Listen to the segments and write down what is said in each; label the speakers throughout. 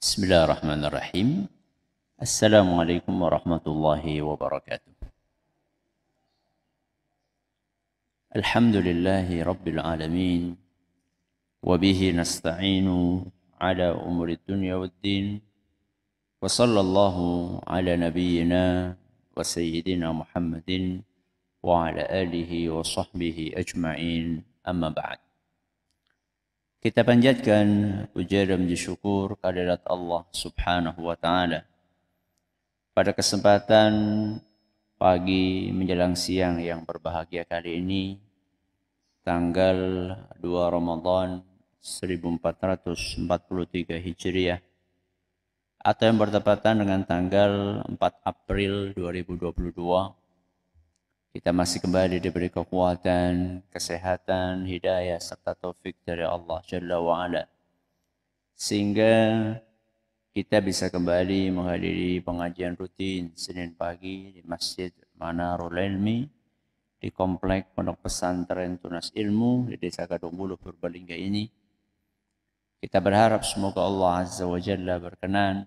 Speaker 1: Bismillahirrahmanirrahim. Assalamualaikum warahmatullahi wabarakatuh. Alhamdulillahi rabbil alamin. Wabihi nasta'inu ala umuri dunya waddin. Wa sallallahu ala nabiyyina wa sayyidina Muhammadin wa ala alihi wa sahbihi ajma'in. Amma ba'd. Kita panjatkan puja dan puji syukur kehadirat Allah Subhanahu wa taala. Pada kesempatan pagi menjelang siang yang berbahagia kali ini, tanggal 2 Ramadan 1443 Hijriah atau yang bertepatan dengan tanggal 4 April 2022, kita masih kembali diberi kekuatan, kesehatan, hidayah, serta taufik dari Allah Jalla wa'ala. Sehingga kita bisa kembali menghadiri pengajian rutin Senin pagi di Masjid Manarul Ilmi, di Komplek Pondok Pesantren Tunas Ilmu di Desa Kadungbuluh Purbalingga ini. Kita berharap semoga Allah Azza wa Jalla berkenan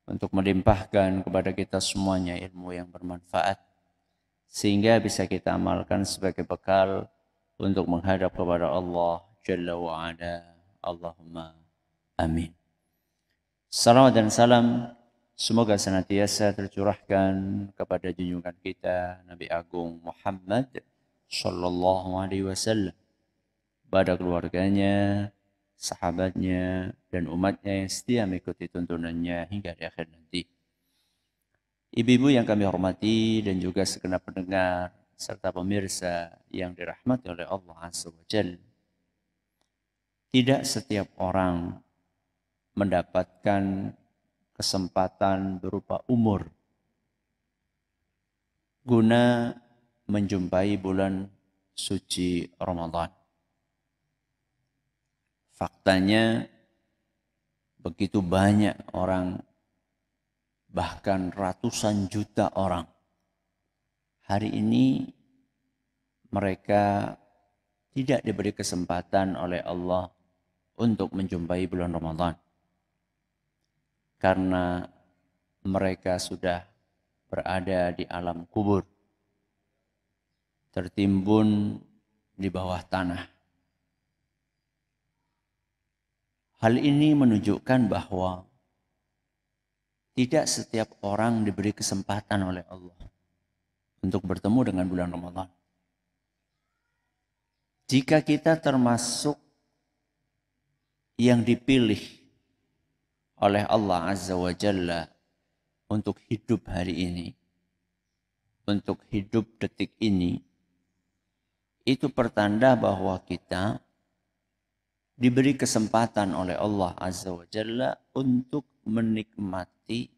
Speaker 1: untuk melimpahkan kepada kita semuanya ilmu yang bermanfaat, sehingga bisa kita amalkan sebagai bekal untuk menghadap kepada Allah Jalla wa'ala. Allahumma amin. Salawat dan salam semoga senantiasa tercurahkan kepada junjungan kita Nabi Agung Muhammad sallallahu alaihi wasallam, pada keluarganya, sahabatnya, dan umatnya yang setia mengikuti tuntunannya hingga di akhir nanti. Ibu-ibu yang kami hormati dan juga segenap pendengar serta pemirsa yang dirahmati oleh Allah Azza wa Jalla. Tidak setiap orang mendapatkan kesempatan berupa umur guna menjumpai bulan suci Ramadan. Faktanya begitu banyak orang, bahkan ratusan juta orang hari ini mereka tidak diberi kesempatan oleh Allah untuk menjumpai bulan Ramadan karena mereka sudah berada di alam kubur, tertimbun di bawah tanah. Hal ini menunjukkan bahwa tidak setiap orang diberi kesempatan oleh Allah untuk bertemu dengan bulan Ramadan. Jika kita termasuk yang dipilih oleh Allah Azza wa Jalla untuk hidup hari ini, untuk hidup detik ini, itu pertanda bahwa kita diberi kesempatan oleh Allah Azza wa Jalla untuk menikmati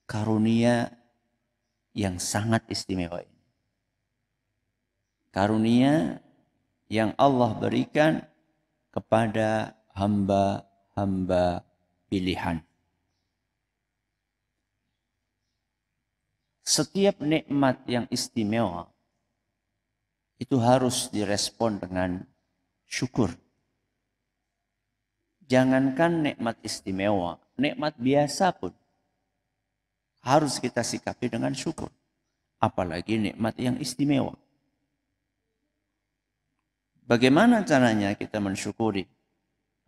Speaker 1: karunia yang sangat istimewa ini. Karunia yang Allah berikan kepada hamba-hamba pilihan. Setiap nikmat yang istimewa itu harus direspon dengan syukur. Jangankan nikmat istimewa, nikmat biasa pun harus kita sikapi dengan syukur. Apalagi nikmat yang istimewa. Bagaimana caranya kita mensyukuri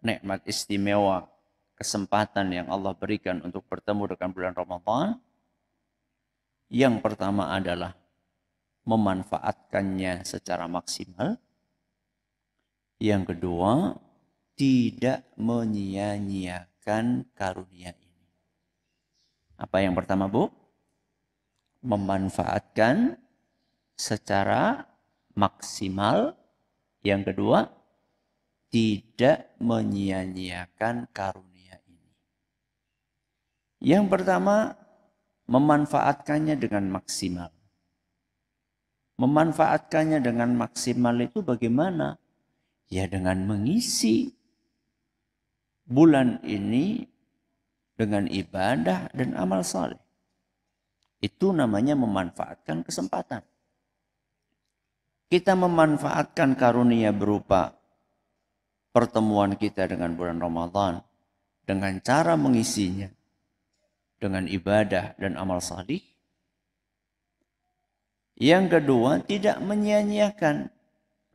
Speaker 1: nikmat istimewa, kesempatan yang Allah berikan untuk bertemu dengan bulan Ramadan? Yang pertama adalah memanfaatkannya secara maksimal. Yang kedua, tidak menyia-nyiakan karunia ini. Apa yang pertama, Bu? Memanfaatkan secara maksimal. Yang kedua, tidak menyia-nyiakan karunia ini. Yang pertama, memanfaatkannya dengan maksimal. Memanfaatkannya dengan maksimal itu bagaimana? Ya dengan mengisi bulan ini dengan ibadah dan amal saleh. Itu namanya memanfaatkan kesempatan. Kita memanfaatkan karunia berupa pertemuan kita dengan bulan Ramadan dengan cara mengisinya dengan ibadah dan amal salih. Yang kedua, tidak menyia-nyiakan.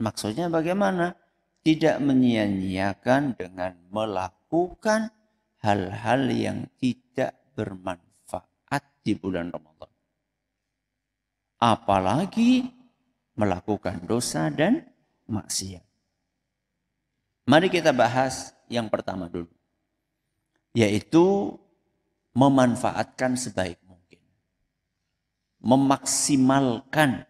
Speaker 1: Maksudnya bagaimana? Tidak menyia-nyiakan dengan melakukan hal-hal yang tidak bermanfaat di bulan Ramadan. Apalagi melakukan dosa dan maksiat. Mari kita bahas yang pertama dulu. Yaitu memanfaatkan sebaik mungkin. Memaksimalkan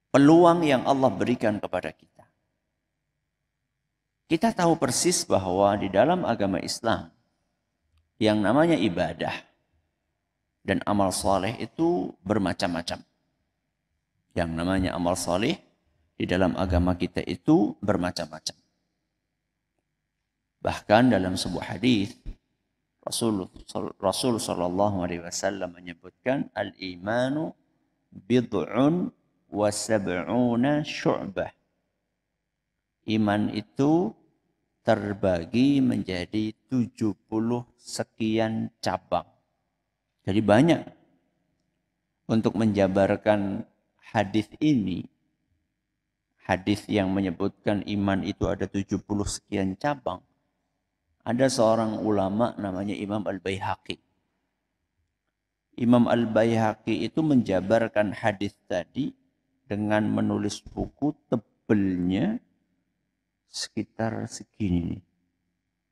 Speaker 1: peluang yang Allah berikan kepada kita. Kita tahu persis bahwa di dalam agama Islam yang namanya ibadah dan amal soleh itu bermacam-macam. Yang namanya amal soleh di dalam agama kita itu bermacam-macam. Bahkan dalam sebuah hadis Rasul sallallahu alaihi wasallam menyebutkan al-imanu bid'un wa sab'una syu'bah. Iman itu terbagi menjadi 70 sekian cabang. Jadi banyak. Untuk menjabarkan hadis ini, hadis yang menyebutkan iman itu ada 70 sekian cabang. Ada seorang ulama namanya Imam Al-Baihaqi. Imam Al-Baihaqi itu menjabarkan hadis tadi dengan menulis buku tebelnya sekitar segini.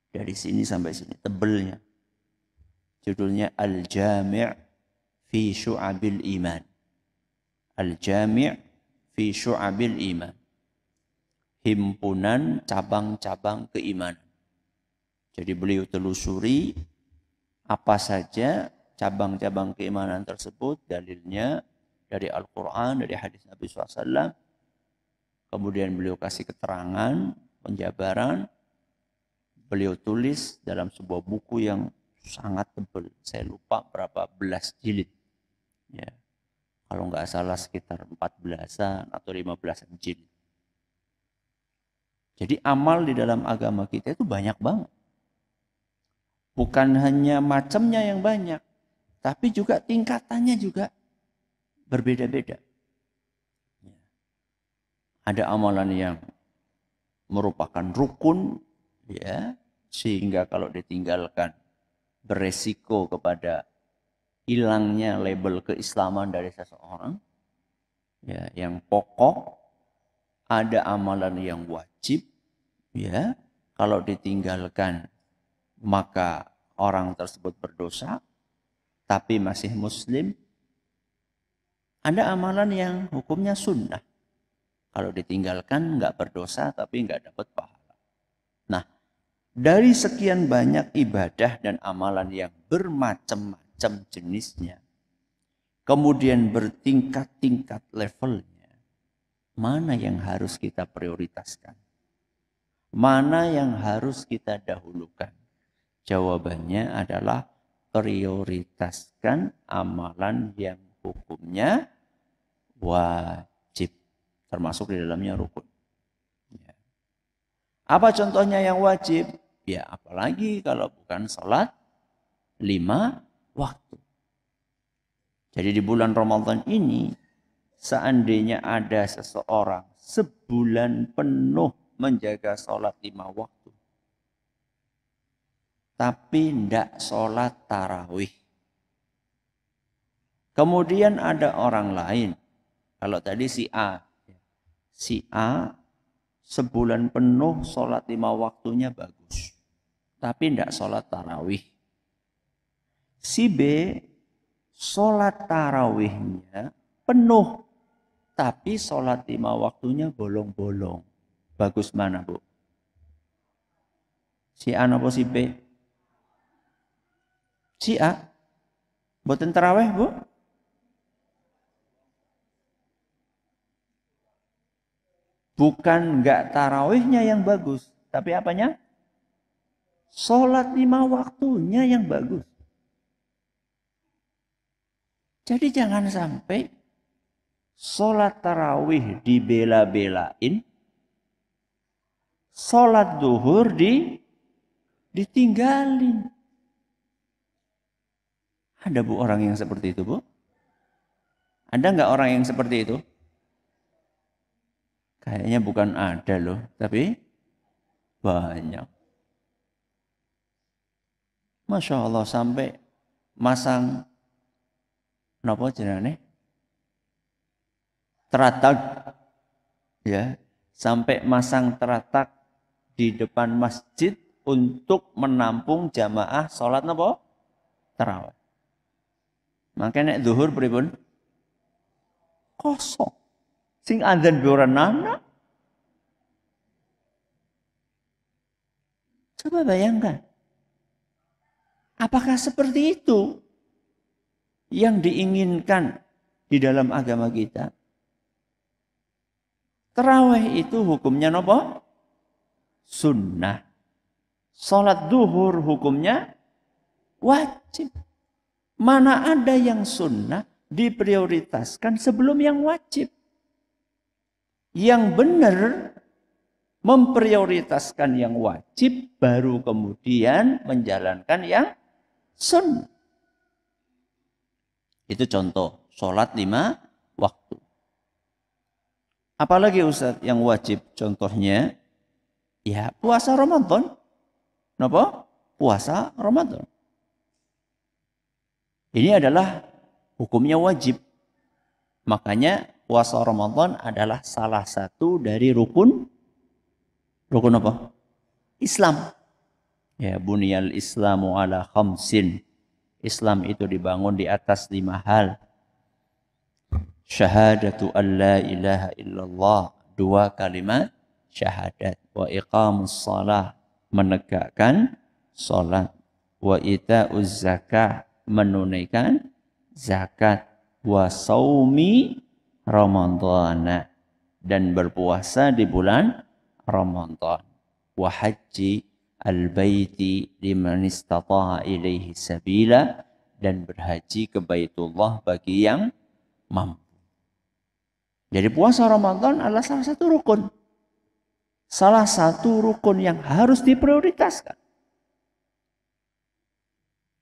Speaker 1: Dari sini sampai sini tebelnya. Judulnya Al-Jami' fi Syu'abil Iman. Al-Jami' fi Syu'abil Iman. Himpunan cabang-cabang keimanan. Jadi beliau telusuri apa saja cabang-cabang keimanan tersebut, dalilnya dari Al-Quran, dari hadis Nabi SAW. Kemudian beliau kasih keterangan, penjabaran. Beliau tulis dalam sebuah buku yang sangat tebal. Saya lupa berapa belas jilid. Ya. Kalau nggak salah sekitar 14-an atau 15-an jilid. Jadi amal di dalam agama kita itu banyak banget. Bukan hanya macamnya yang banyak, tapi juga tingkatannya juga berbeda-beda. Ada amalan yang merupakan rukun, ya, sehingga kalau ditinggalkan beresiko kepada hilangnya label keislaman dari seseorang. Ya, yang pokok, ada amalan yang wajib, ya, kalau ditinggalkan maka orang tersebut berdosa, tapi masih muslim. Ada amalan yang hukumnya sunnah. Kalau ditinggalkan nggak berdosa, tapi nggak dapat pahala. Nah, dari sekian banyak ibadah dan amalan yang bermacam-macam jenisnya, kemudian bertingkat-tingkat levelnya, mana yang harus kita prioritaskan? Mana yang harus kita dahulukan? Jawabannya adalah prioritaskan amalan yang hukumnya wajib. Termasuk di dalamnya rukun. Ya. Apa contohnya yang wajib? Ya apalagi kalau bukan sholat 5 waktu. Jadi di bulan Ramadan ini, seandainya ada seseorang sebulan penuh menjaga sholat 5 waktu, tapi tidak sholat tarawih. Kemudian ada orang lain. Kalau tadi si A. Si A sebulan penuh sholat 5 waktunya bagus. Tapi tidak sholat tarawih. Si B sholat tarawihnya penuh. Tapi sholat 5 waktunya bolong-bolong. Bagus mana, Bu? Si A apa si B? Si A. Mboten tarawih, Bu? Bukan enggak tarawihnya yang bagus, tapi apanya? Sholat 5 waktunya yang bagus. Jadi jangan sampai sholat tarawih dibela-belain, sholat duhur ditinggalin. Ada Bu orang yang seperti itu, Bu? Ada nggak orang yang seperti itu? Kayaknya bukan ada loh, tapi banyak. Masya Allah sampai masang napa jenenge? Teratak, ya, sampai masang teratak di depan masjid untuk menampung jamaah sholat napa? Tarawih. Makanya nek zuhur pripun? Kosong. Sing adzan biora nana. Coba bayangkan. Apakah seperti itu yang diinginkan di dalam agama kita? Tarawih itu hukumnya napa? Sunnah. Salat zuhur hukumnya wajib. Mana ada yang sunnah diprioritaskan sebelum yang wajib? Yang benar memprioritaskan yang wajib baru kemudian menjalankan yang sunnah. Itu contoh sholat 5 waktu. Apalagi Ustaz yang wajib contohnya? Ya puasa Ramadan. Kenapa? Puasa Ramadan. Ini adalah hukumnya wajib. Makanya puasa Ramadan adalah salah satu dari rukun apa? Islam. Ya, bunyal Islamu ala khamsin. Islam itu dibangun di atas 5 hal. Syahadatu an la ilaha illallah, 2 kalimat syahadat. Wa iqamus shalah, menegakkan salat. Wa ita'uz zakah, menunaikan zakat. Wa saumi ramadhana, dan berpuasa di bulan Ramadan. Wa haji al-baiti liman istata'a ilaihi sabila, dan berhaji ke Baitullah bagi yang mampu. Jadi puasa Ramadan adalah salah satu rukun. Salah satu rukun yang harus diprioritaskan.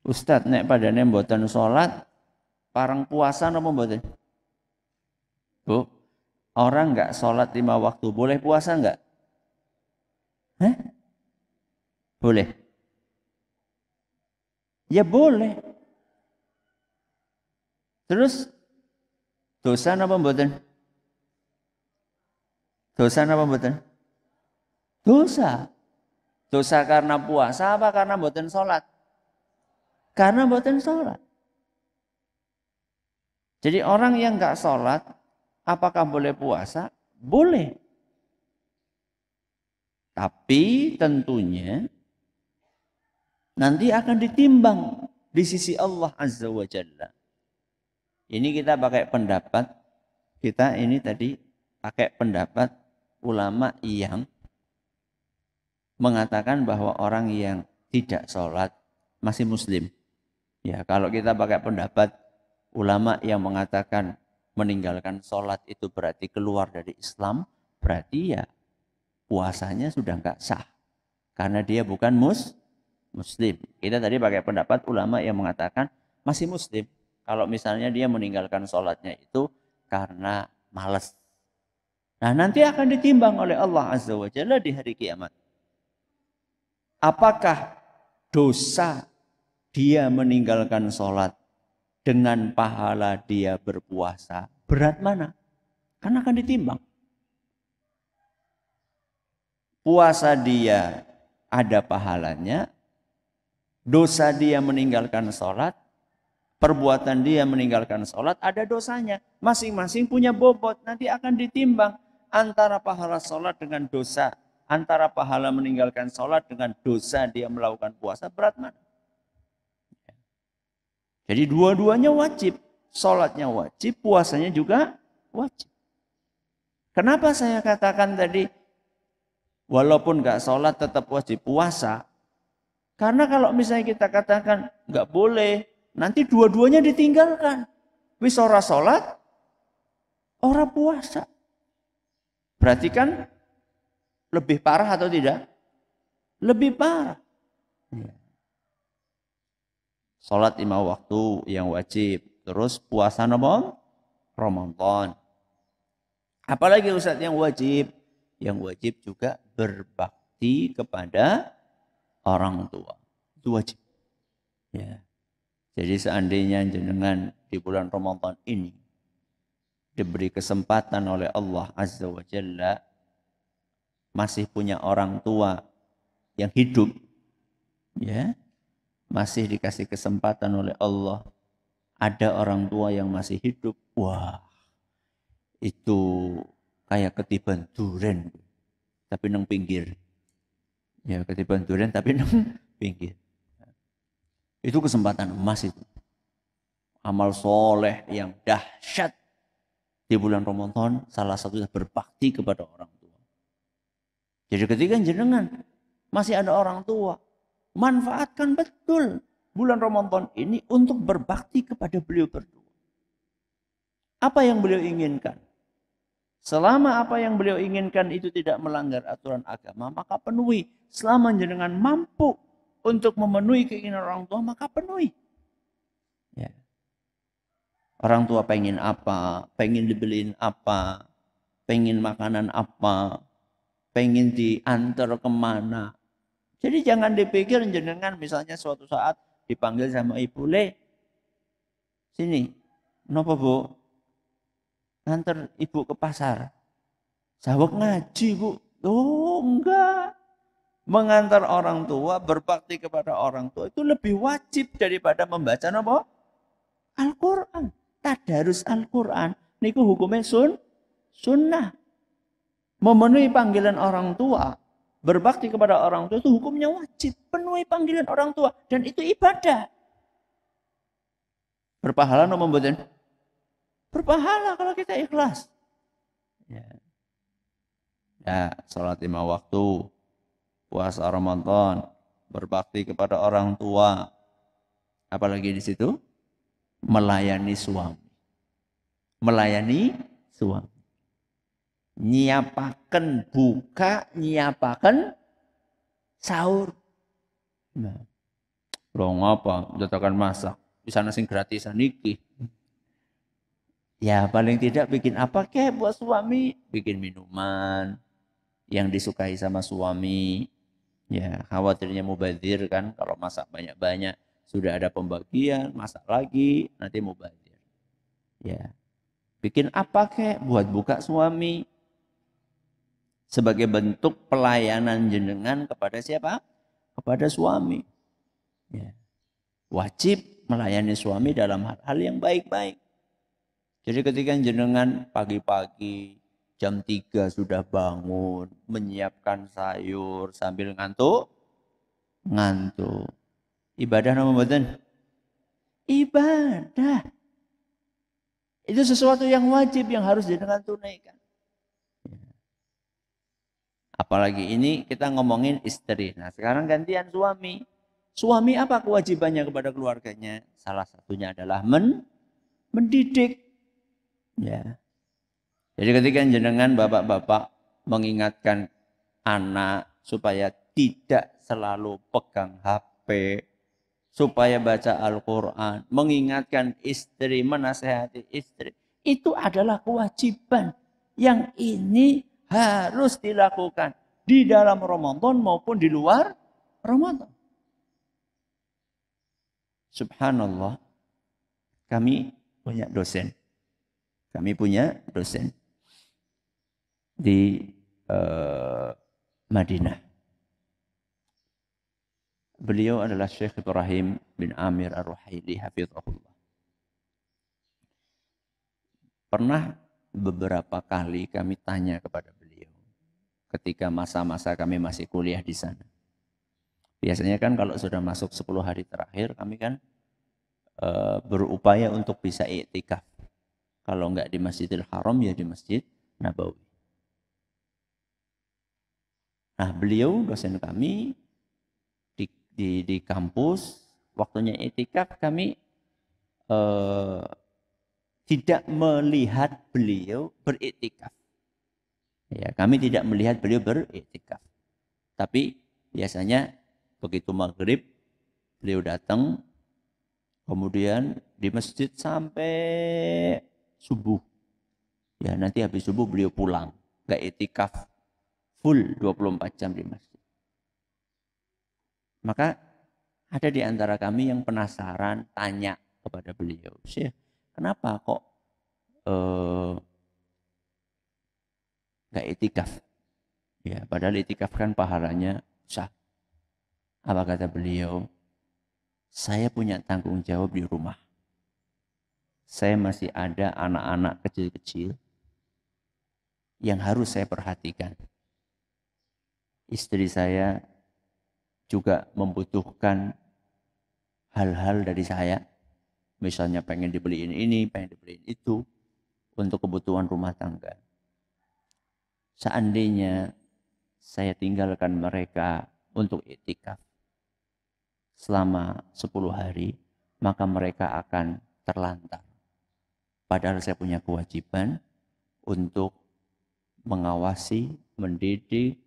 Speaker 1: Ustadz, nek padane mboten salat, parang puasa napa mboten? Bu, orang enggak salat 5 waktu boleh puasa enggak? Hah? Boleh. Ya boleh. Terus dosa napa mboten? Dosa napa mboten? Dosa. Dosa karena puasa apa karena mboten salat? Karena mboten salat. Jadi orang yang enggak salat, apakah boleh puasa? Boleh. Tapi tentunya nanti akan ditimbang di sisi Allah Azza wa Jalla. Ini kita pakai pendapat, kita ini tadi pakai pendapat ulama yang mengatakan bahwa orang yang tidak sholat masih muslim. Ya, kalau kita pakai pendapat ulama yang mengatakan meninggalkan sholat itu berarti keluar dari Islam, berarti ya puasanya sudah enggak sah. Karena dia bukan muslim. Kita tadi pakai pendapat ulama yang mengatakan masih muslim. Kalau misalnya dia meninggalkan sholatnya itu karena malas. Nah, nanti akan ditimbang oleh Allah Azza wa Jalla di hari kiamat. Apakah dosa dia meninggalkan sholat dengan pahala dia berpuasa berat mana? Karena akan ditimbang. Puasa dia ada pahalanya, dosa dia meninggalkan sholat, perbuatan dia meninggalkan sholat ada dosanya. Masing-masing punya bobot. Nanti akan ditimbang antara pahala sholat dengan dosa. Antara pahala meninggalkan sholat dengan dosa dia melakukan puasa. Berat mana? Jadi dua-duanya wajib. Sholatnya wajib, puasanya juga wajib. Kenapa saya katakan tadi walaupun nggak sholat tetap wajib puasa? Karena kalau misalnya kita katakan nggak boleh, nanti dua-duanya ditinggalkan. Wis ora sholat, ora puasa. Berarti kan lebih parah atau tidak? Lebih parah. Ya. Salat 5 waktu yang wajib. Terus puasa Ramadan. Apalagi Ustaz yang wajib? Yang wajib juga berbakti kepada orang tua. Itu wajib. Ya. Jadi seandainya jenengan di bulan Ramadan ini diberi kesempatan oleh Allah Azza wa Jalla masih punya orang tua yang hidup, ya, masih dikasih kesempatan oleh Allah, ada orang tua yang masih hidup, wah, itu kayak ketiban duren, tapi nang pinggir, ya ketiban duren tapi nang pinggir. Itu kesempatan emas itu, amal soleh yang dahsyat di bulan Ramadan, salah satunya berbakti kepada orang tua. Jadi ketika jenengan masih ada orang tua, manfaatkan betul bulan Ramadan ini untuk berbakti kepada beliau berdua. Apa yang beliau inginkan? Selama apa yang beliau inginkan itu tidak melanggar aturan agama, maka penuhi. Selama jenengan mampu untuk memenuhi keinginan orang tua, maka penuhi. Ya. Orang tua pengen apa, pengen dibeliin apa, pengen makanan apa, pengen diantar kemana. Jadi jangan dipikir jenengan misalnya suatu saat dipanggil sama ibu, Le, sini, kenapa bu? Nganter ibu ke pasar. Sawak ngaji bu. Oh enggak. Mengantar orang tua, berbakti kepada orang tua itu lebih wajib daripada membaca apa? Al-Quran. Tadarus Al-Quran. Niku hukumnya sunnah. Memenuhi panggilan orang tua, berbakti kepada orang tua itu hukumnya wajib. Penuhi panggilan orang tua. Dan itu ibadah. Berpahala atau membuatkan? Berpahala kalau kita ikhlas. Ya. Ya, salat 5 waktu, puasa Ramadan, berbakti kepada orang tua. Apalagi di situ? Melayani suami. Melayani suami. Nyiapaken buka, nyiapaken sahur. Nah, lo ngapa? Jatakan masak. Bisa nasi gratisan iki. Ya paling tidak bikin apa kek buat suami? Bikin minuman yang disukai sama suami. Ya khawatirnya mubazir kan. Kalau masak banyak-banyak. Sudah ada pembagian. Masak lagi. Nanti mubazir. Ya. Bikin apa kek buat buka suami. Sebagai bentuk pelayanan jenengan kepada siapa? Kepada suami. Ya. Wajib melayani suami dalam hal-hal yang baik-baik. Jadi ketika jenengan pagi-pagi jam 3 sudah bangun, menyiapkan sayur sambil ngantuk. Ibadah nama mboten? Ibadah. Itu sesuatu yang wajib yang harus jenengan tunaikan. Apalagi ini kita ngomongin istri. Nah sekarang gantian suami. Suami apa kewajibannya kepada keluarganya? Salah satunya adalah mendidik. Ya. Jadi ketika jenengan bapak-bapak mengingatkan anak supaya tidak selalu pegang HP, supaya baca Al-Quran, mengingatkan istri, menasehati istri, itu adalah kewajiban yang ini harus dilakukan di dalam Ramadan maupun di luar Ramadan. Subhanallah, kami punya dosen. Di Madinah. Beliau adalah Syekh Ibrahim bin Amir Ar-Ruhaili hafizahullah. Pernah beberapa kali kami tanya kepada beliau ketika masa-masa kami masih kuliah di sana. Biasanya kan kalau sudah masuk 10 hari terakhir kami kan berupaya untuk bisa iktikaf. Kalau enggak di Masjidil Haram ya di Masjid Nabawi. Nah beliau dosen kami di kampus waktunya iktikaf kami tidak melihat beliau beriktikaf. Ya, kami tidak melihat beliau beriktikaf. Tapi biasanya Begitu maghrib, beliau datang, kemudian di masjid sampai subuh. Ya, nanti habis subuh beliau pulang. Gak itikaf full 24 jam di masjid. Maka ada di antara kami yang penasaran, tanya kepada beliau, Syekh, kenapa kok gak itikaf? Ya, padahal itikaf kan pahalanya besar. Apa kata beliau? Saya punya tanggung jawab di rumah. Saya masih ada anak-anak kecil-kecil yang harus saya perhatikan. Istri saya juga membutuhkan hal-hal dari saya. Misalnya pengen dibeliin ini, pengen dibeliin itu untuk kebutuhan rumah tangga. Seandainya saya tinggalkan mereka untuk iktikaf selama 10 hari, maka mereka akan terlantar. Padahal saya punya kewajiban untuk mengawasi, mendidik,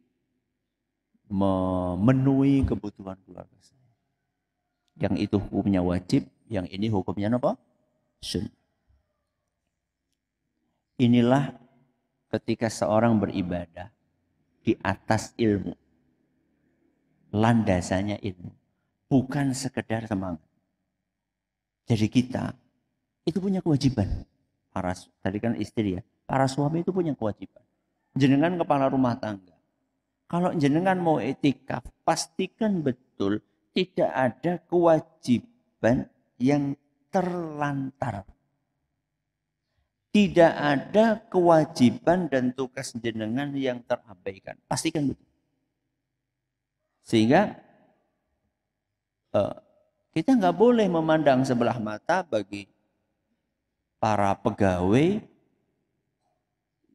Speaker 1: memenuhi kebutuhan keluarga saya. Yang itu hukumnya wajib, yang ini hukumnya apa? Sunnah. Inilah ketika seorang beribadah di atas ilmu. Landasannya ilmu. Bukan sekedar semangat. Jadi kita itu punya kewajiban. Tadi kan istri ya. Para suami itu punya kewajiban. Jenengan kepala rumah tangga. Kalau jenengan mau iktikaf, pastikan betul tidak ada kewajiban yang terlantar. Tidak ada kewajiban dan tugas jenengan yang terabaikan. Pastikan betul. Sehingga kita nggak boleh memandang sebelah mata bagi para pegawai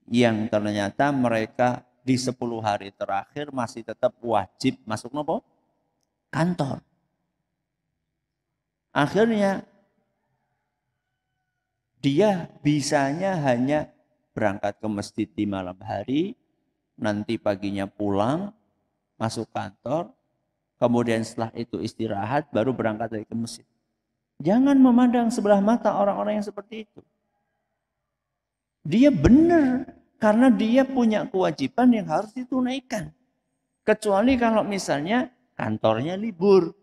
Speaker 1: yang ternyata mereka di 10 hari terakhir masih tetap wajib masuk nopo? Kantor. Akhirnya dia bisanya hanya berangkat ke masjid di malam hari, nanti paginya pulang, masuk kantor, kemudian setelah itu istirahat, baru berangkat lagi ke masjid. Jangan memandang sebelah mata orang-orang yang seperti itu. Dia benar, karena dia punya kewajiban yang harus ditunaikan. Kecuali kalau misalnya kantornya libur.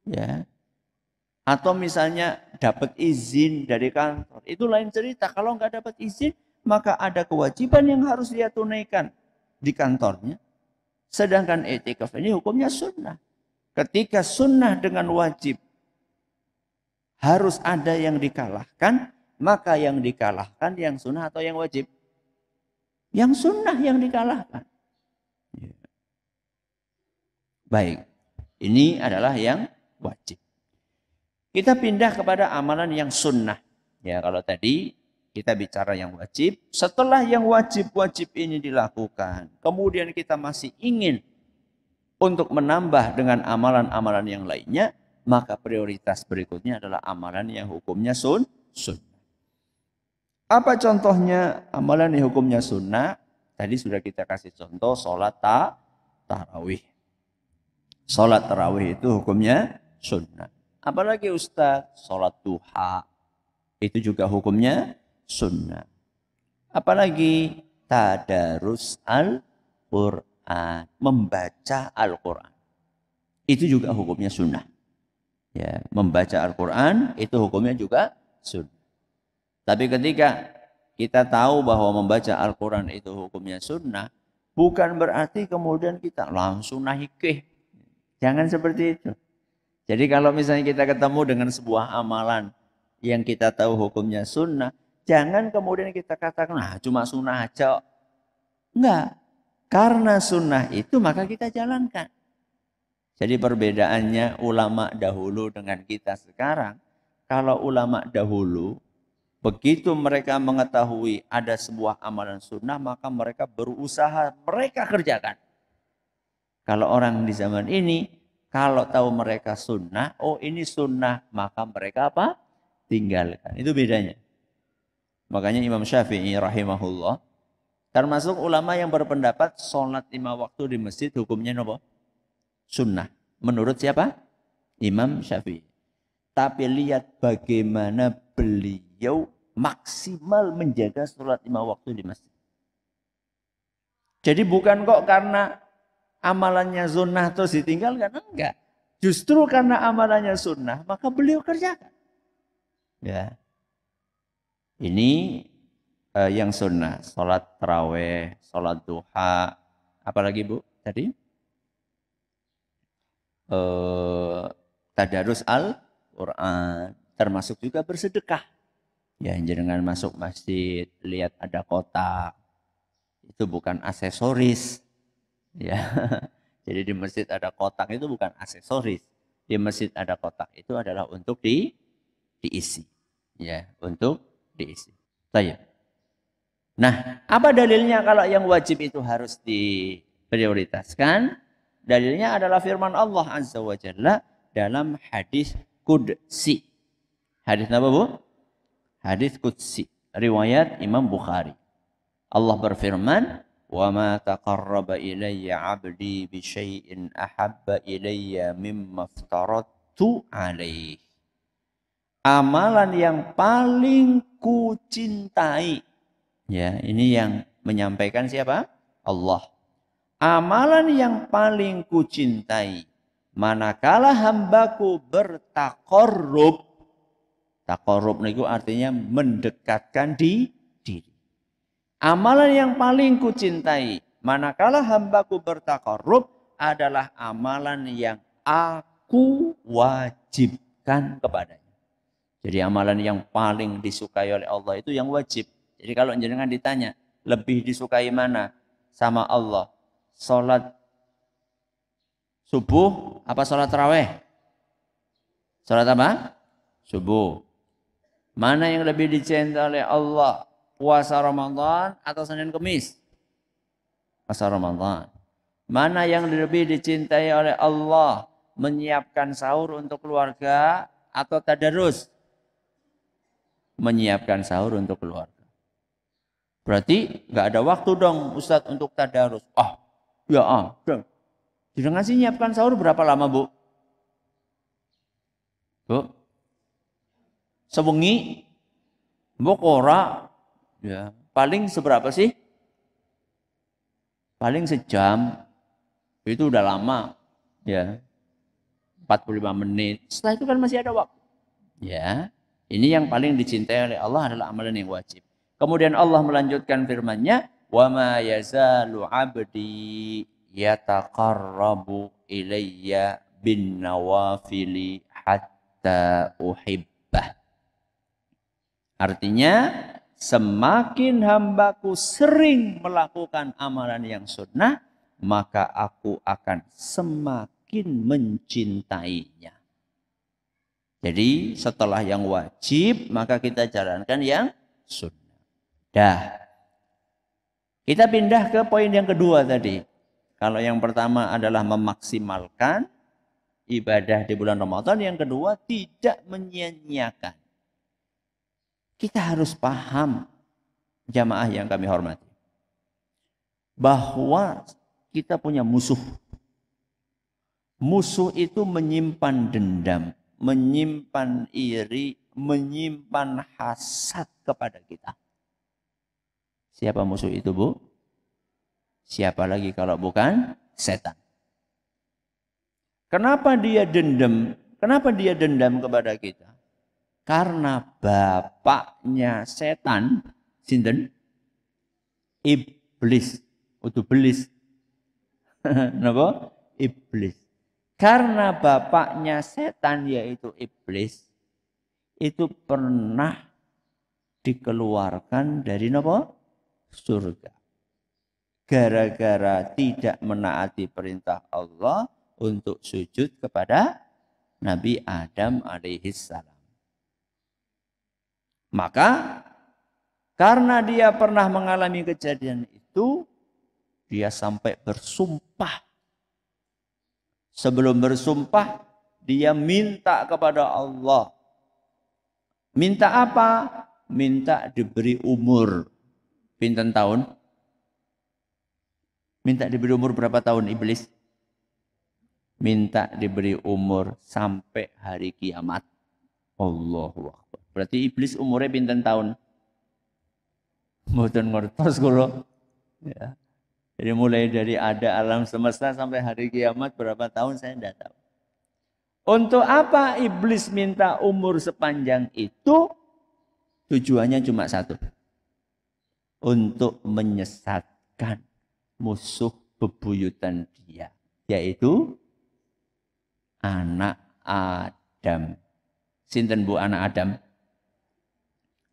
Speaker 1: Ya. Atau misalnya dapat izin dari kantor. Itu lain cerita. Kalau nggak dapat izin, maka ada kewajiban yang harus dia tunaikan di kantornya. Sedangkan i'tikaf ini hukumnya sunnah. Ketika sunnah dengan wajib harus ada yang dikalahkan, maka yang dikalahkan yang sunnah atau yang wajib? Yang sunnah yang dikalahkan. Baik, ini adalah yang wajib. Kita pindah kepada amalan yang sunnah. Ya, kalau tadi kita bicara yang wajib, setelah yang wajib-wajib ini dilakukan, kemudian kita masih ingin untuk menambah dengan amalan-amalan yang lainnya, maka prioritas berikutnya adalah amalan yang hukumnya sunnah. Apa contohnya amalan yang hukumnya sunnah? Tadi sudah kita kasih contoh sholat tarawih. Sholat tarawih itu hukumnya sunnah. Apalagi Ustaz, sholat duha. Itu juga hukumnya sunnah. Apalagi tadarus Al-Quran. Membaca Al-Quran. Itu juga hukumnya sunnah. Ya, membaca Al-Quran itu hukumnya juga sunnah. Tapi ketika kita tahu bahwa membaca Al-Quran itu hukumnya sunnah, bukan berarti kemudian kita langsung naikih. Jangan seperti itu. Jadi kalau misalnya kita ketemu dengan sebuah amalan yang kita tahu hukumnya sunnah, jangan kemudian kita katakan, nah cuma sunnah aja. Enggak. Karena sunnah itu maka kita jalankan. Jadi perbedaannya ulama dahulu dengan kita sekarang, kalau ulama dahulu, begitu mereka mengetahui ada sebuah amalan sunnah, maka mereka berusaha, mereka kerjakan. Kalau orang di zaman ini, kalau tahu mereka sunnah, oh ini sunnah, maka mereka apa? Tinggalkan. Itu bedanya. Makanya Imam Syafi'i rahimahullah, termasuk ulama yang berpendapat sholat 5 waktu di masjid hukumnya apa? Sunnah. Menurut siapa? Imam Syafi'i. Tapi lihat bagaimana beliau maksimal menjaga sholat 5 waktu di masjid. Jadi bukan kok karena amalannya sunnah terus ditinggalkan. Enggak. Justru karena amalannya sunnah, maka beliau kerjakan. Ya. Ini yang sunnah. Sholat taraweh, sholat duha. Apalagi Bu tadi? Tadarus Al-Quran. Termasuk juga bersedekah. Ya, jangan masuk masjid, lihat ada kotak. Itu bukan aksesoris. Ya. Jadi di masjid ada kotak itu bukan aksesoris. Di masjid ada kotak itu adalah untuk diisi. Ya, untuk diisi. Baik. Nah, apa dalilnya kalau yang wajib itu harus diprioritaskan? Dalilnya adalah firman Allah Azza wa Jalla dalam hadis Qudsi. Hadis apa Bu? Hadis Qudsi. Riwayat Imam Bukhari. Allah berfirman, وَمَا تَقَرَّبَ إِلَيَّ عَبْدِي بِشَيْءٍ أَحَبَّ إِلَيَّ مِمَّا افْتَرَضْتُ عَلَيْهِ. Amalan yang paling kucintai. Ya, ini yang menyampaikan siapa? Allah. Amalan yang paling kucintai. Manakala hambaku bertakorrub. Takorrub itu artinya mendekatkan diri. Amalan yang paling kucintai, manakala hambaku bertakarrub adalah amalan yang aku wajibkan kepadanya. Jadi amalan yang paling disukai oleh Allah itu yang wajib. Jadi kalau jenengan ditanya, lebih disukai mana sama Allah? Salat subuh apa salat tarawih? Salat apa? Subuh. Mana yang lebih dicintai oleh Allah? Puasa Ramadan atau Senin Kemis? Puasa Ramadan. Mana yang lebih dicintai oleh Allah? Menyiapkan sahur untuk keluarga atau tadarus? Menyiapkan sahur untuk keluarga. Berarti nggak ada waktu dong Ustadz untuk tadarus. Ya. Jangan sih nyiapkan sahur berapa lama Bu? Bu? Sewengi? Bu ora? Ya, paling seberapa sih? Paling sejam. Itu udah lama. Ya. 45 menit. Setelah itu kan masih ada waktu. Ya. Ini yang paling dicintai oleh Allah adalah amalan yang wajib. Kemudian Allah melanjutkan firman-Nya, "Wa ma yazalu 'abdi yataqarrabu ilayya bin nawafili hatta uhibbah." Artinya, semakin hambaku sering melakukan amalan yang sunnah, maka aku akan semakin mencintainya. Jadi setelah yang wajib, maka kita jalankan yang sunnah. Kita pindah ke poin yang kedua tadi. Kalau yang pertama adalah memaksimalkan ibadah di bulan Ramadan, yang kedua tidak menyia-nyiakan. Kita harus paham, jamaah yang kami hormati, bahwa kita punya musuh. Musuh itu menyimpan dendam, menyimpan iri, menyimpan hasad kepada kita. Siapa musuh itu Bu? Siapa lagi kalau bukan setan. Kenapa dia dendam? Kenapa dia dendam kepada kita? Karena bapaknya setan, sinten? Iblis. Itu belis. Napa? Iblis. Karena bapaknya setan yaitu iblis, itu pernah dikeluarkan dari napa? Surga. Gara-gara tidak menaati perintah Allah untuk sujud kepada Nabi Adam alaihissalam. Maka karena dia pernah mengalami kejadian itu, dia sampai bersumpah. Sebelum bersumpah, dia minta kepada Allah. Minta apa? Minta diberi umur. Pinten tahun? Minta diberi umur berapa tahun iblis? minta diberi umur sampai hari kiamat. Allahu Akbar. Berarti iblis umurnya pinten tahun? Mboten ngertos kula. Ya. Jadi mulai dari ada alam semesta sampai hari kiamat berapa tahun saya tidak tahu. Untuk apa iblis minta umur sepanjang itu? Tujuannya cuma satu. Untuk menyesatkan musuh bebuyutan dia. Yaitu anak Adam. Sinten bu anak Adam?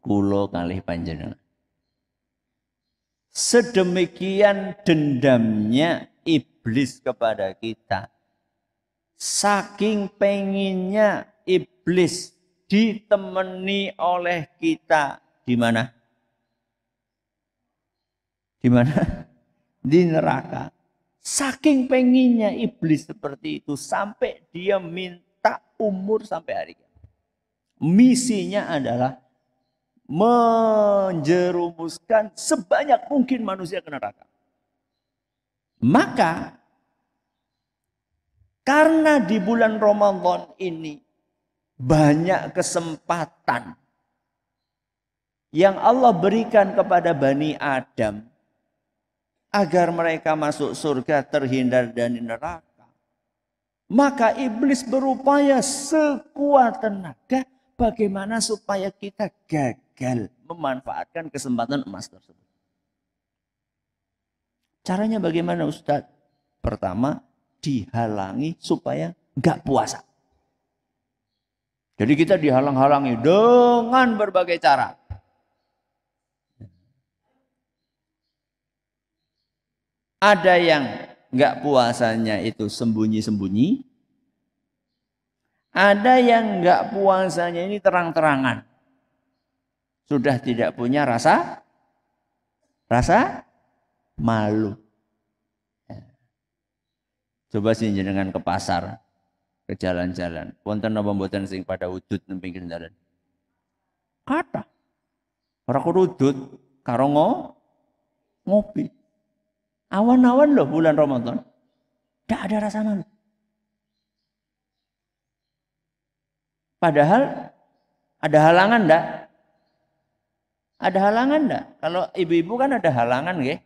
Speaker 1: Kulo kalih panjenengan. Sedemikian dendamnya iblis kepada kita. Saking penginnya iblis ditemani oleh kita di mana? Di mana? Di neraka. Saking penginnya iblis seperti itu sampai dia minta umur sampai hari kiamat. Misinya adalah menjerumuskan sebanyak mungkin manusia ke neraka. Maka karena di bulan Ramadan ini banyak kesempatan yang Allah berikan kepada Bani Adam agar mereka masuk surga terhindar dari neraka. Maka iblis berupaya sekuat tenaga bagaimana supaya kita gagal memanfaatkan kesempatan emas tersebut. Caranya bagaimana Ustadz? Pertama, dihalangi supaya nggak puasa. Jadi kita dihalang-halangi dengan berbagai cara. Ada yang nggak puasanya itu sembunyi-sembunyi. Ada yang nggak puasanya ini terang-terangan. Sudah tidak punya rasa malu. Coba sih jenengan ke pasar, ke jalan-jalan. Wonten napa mboten sing pada wujud nang pinggir dalan? Kata. Ora kudut karo ngopi. Awan-awan loh bulan Ramadan. Tidak ada rasa malu. Padahal ada halangan enggak? Ada halangan enggak? Kalau ibu-ibu kan ada halangan nggih.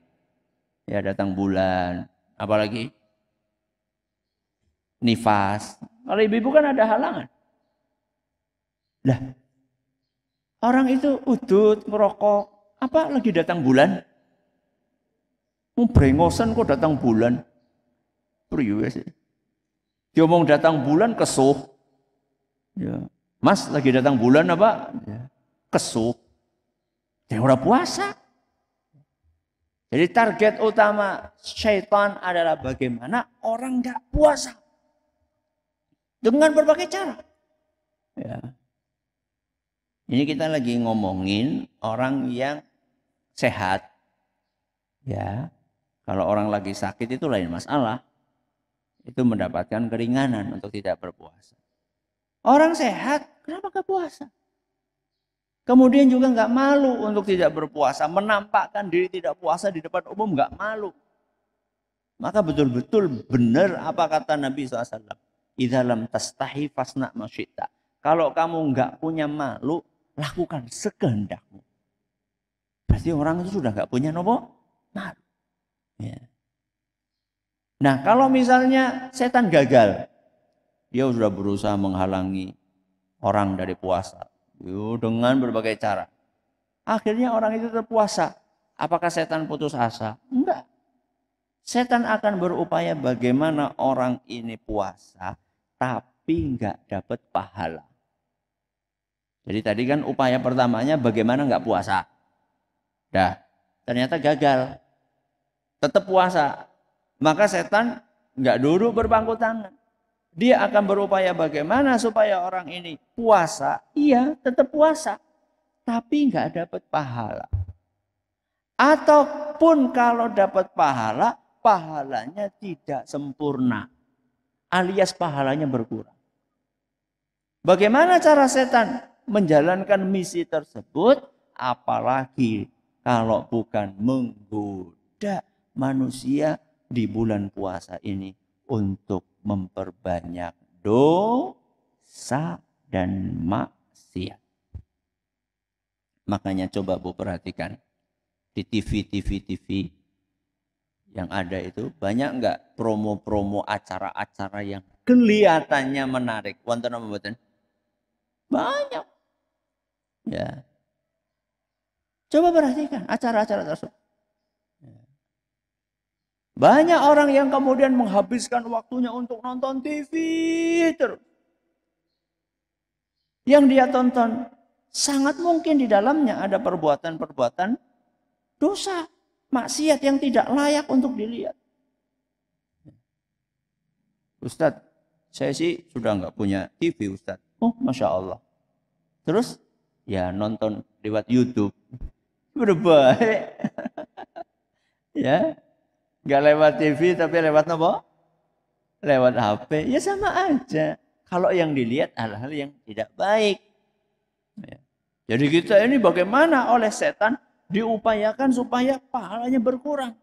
Speaker 1: Ya datang bulan, apalagi nifas. Kalau ibu-ibu kan ada halangan. Lah, orang itu udut, merokok. Apa lagi datang bulan? Brengosan kok datang bulan. Priwe sih. Dia ngomong datang bulan kesuh. Ya. Mas lagi datang bulan apa? Ya. Kesuh. Dia ora puasa. Jadi target utama syaitan adalah bagaimana orang enggak puasa. Dengan berbagai cara. Ya. Ini kita lagi ngomongin orang yang sehat. Ya. Kalau orang lagi sakit itu lain masalah. Itu mendapatkan keringanan untuk tidak berpuasa. Orang sehat, kenapa gak puasa? Kemudian juga gak malu untuk tidak berpuasa. Menampakkan diri tidak puasa di depan umum gak malu. Maka betul-betul benar apa kata Nabi SAW. Idza lam tastahi fasna ma syi'ta. Kalau kamu enggak punya malu, lakukan sekehendakmu. Berarti orang itu sudah enggak punya nopo malu. Ya. Nah, kalau misalnya setan gagal, dia sudah berusaha menghalangi orang dari puasa. Dengan berbagai cara. Akhirnya orang itu terpuasa. Apakah setan putus asa? Enggak. Setan akan berupaya bagaimana orang ini puasa tapi enggak dapat pahala. Jadi tadi kan upaya pertamanya bagaimana enggak puasa. Dah, ternyata gagal. Tetap puasa. Maka setan enggak duduk berpangku tangan. Dia akan berupaya bagaimana supaya orang ini puasa. Iya, tetap puasa. Tapi enggak dapat pahala. Ataupun kalau dapat pahala, pahalanya tidak sempurna. Alias pahalanya berkurang. Bagaimana cara setan menjalankan misi tersebut? Apalagi kalau bukan menggoda manusia di bulan puasa ini untuk memperbanyak dosa dan maksiat. Makanya coba Bu perhatikan di TV yang ada itu banyak enggak promo-promo acara-acara yang kelihatannya menarik. Wonten apa mboten? Banyak. Ya. Coba perhatikan acara-acara tersebut. Banyak orang yang kemudian menghabiskan waktunya untuk nonton TV terus. Yang dia tonton sangat mungkin di dalamnya ada perbuatan-perbuatan dosa, maksiat yang tidak layak untuk dilihat. Ustadz, saya sih sudah nggak punya TV Ustadz. Oh, Masya Allah. Terus ya nonton lewat YouTube. Udah baik. Ya, nggak lewat TV tapi lewat apa? Lewat HP. Ya sama aja. Kalau yang dilihat hal-hal yang tidak baik. Ya. Jadi kita ini bagaimana oleh setan diupayakan supaya pahalanya berkurang.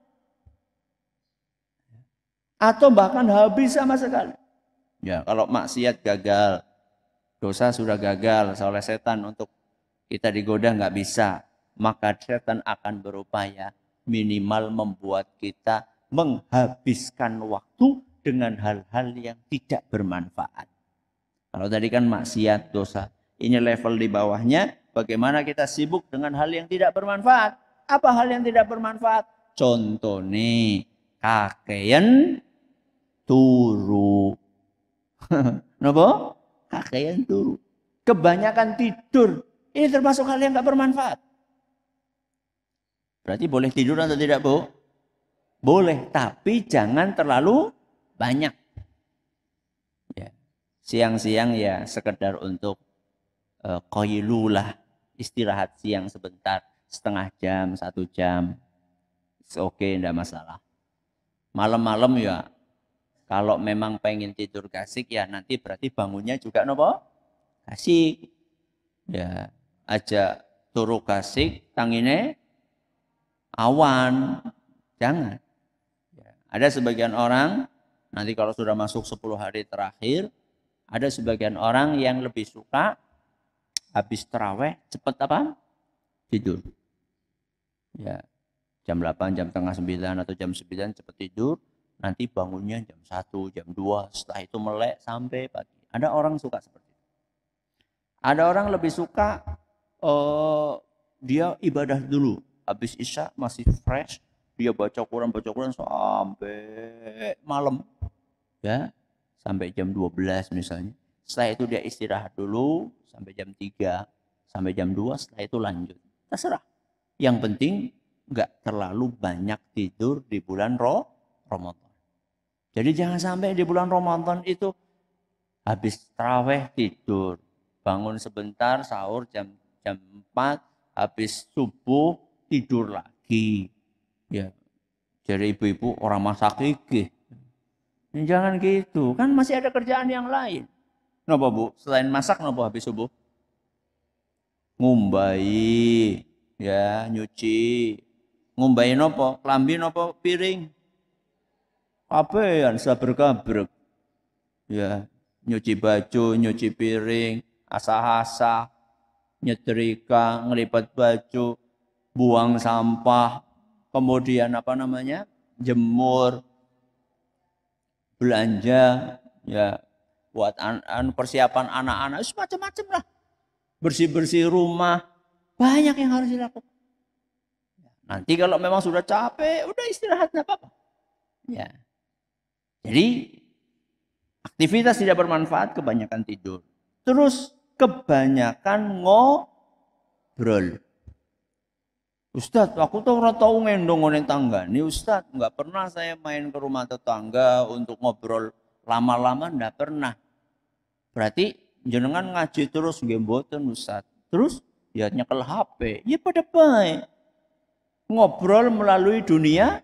Speaker 1: Atau bahkan habis sama sekali. Ya, kalau maksiat gagal. Dosa sudah gagal oleh setan untuk kita digoda nggak bisa. Maka setan akan berupaya minimal membuat kita menghabiskan waktu dengan hal-hal yang tidak bermanfaat. Kalau tadi kan maksiat, dosa. Ini level di bawahnya, bagaimana kita sibuk dengan hal yang tidak bermanfaat. Apa hal yang tidak bermanfaat? Contoh nih, kakean turu. Napa? Kakean turu. Kebanyakan tidur. Ini termasuk hal yang nggak bermanfaat. Berarti boleh tidur atau tidak, Bu? Boleh, tapi jangan terlalu banyak. Ya. Siang-siang ya sekedar untuk qailulah, istirahat siang sebentar, setengah jam, 1 jam. Oke, enggak masalah. Malam-malam ya, kalau memang pengen tidur kasik ya nanti berarti bangunnya juga nopo? Kasik. Ya, aja turu kasik, tangine awan. Jangan. Ya. Ada sebagian orang, nanti kalau sudah masuk 10 hari terakhir, ada sebagian orang yang lebih suka habis terawih cepat apa? Tidur. Ya, jam 8, jam setengah 9 atau jam 9 cepat tidur. Nanti bangunnya jam 1, jam 2, setelah itu melek sampai pagi. Ada orang suka seperti itu. Ada orang lebih suka dia ibadah dulu. Habis Isya masih fresh, dia baca Quran sampai malam. Ya, sampai jam 12 misalnya. Setelah itu dia istirahat dulu sampai jam 3, sampai jam 2, setelah itu lanjut. Terserah. Yang penting enggak terlalu banyak tidur di bulan Ramadan. Jadi jangan sampai di bulan Ramadan itu habis tarawih tidur, bangun sebentar sahur jam 4, habis subuh tidur lagi. Ya. Jadi ibu-ibu orang masak gigih. Jangan gitu, kan masih ada kerjaan yang lain. Napa Bu? Selain masak napa habis subuh? Ngumbai, ya, nyuci. Ngumbai napa? Klambi napa piring? Kabehan saber-gabrek. Ya, nyuci baju, nyuci piring, asah-asah, nyetrika, ngelipat baju, buang sampah, kemudian apa namanya? Jemur, belanja, ya, buat persiapan anak-anak, macam-macam lah. Bersih-bersih rumah, banyak yang harus dilakukan. Nanti kalau memang sudah capek, udah istirahat, nggak apa-apa. Ya. Jadi aktivitas tidak bermanfaat, kebanyakan tidur. Terus kebanyakan ngobrol. Ustadz, aku tuh ora tau ngendong nang tangga. Nih Ustadz, nggak pernah saya main ke rumah tetangga untuk ngobrol lama-lama, nggak pernah. Berarti jenengan ngaji terus nggih mboten Ustadz. Terus ya nyekel HP. Ya pada baik. Ngobrol melalui dunia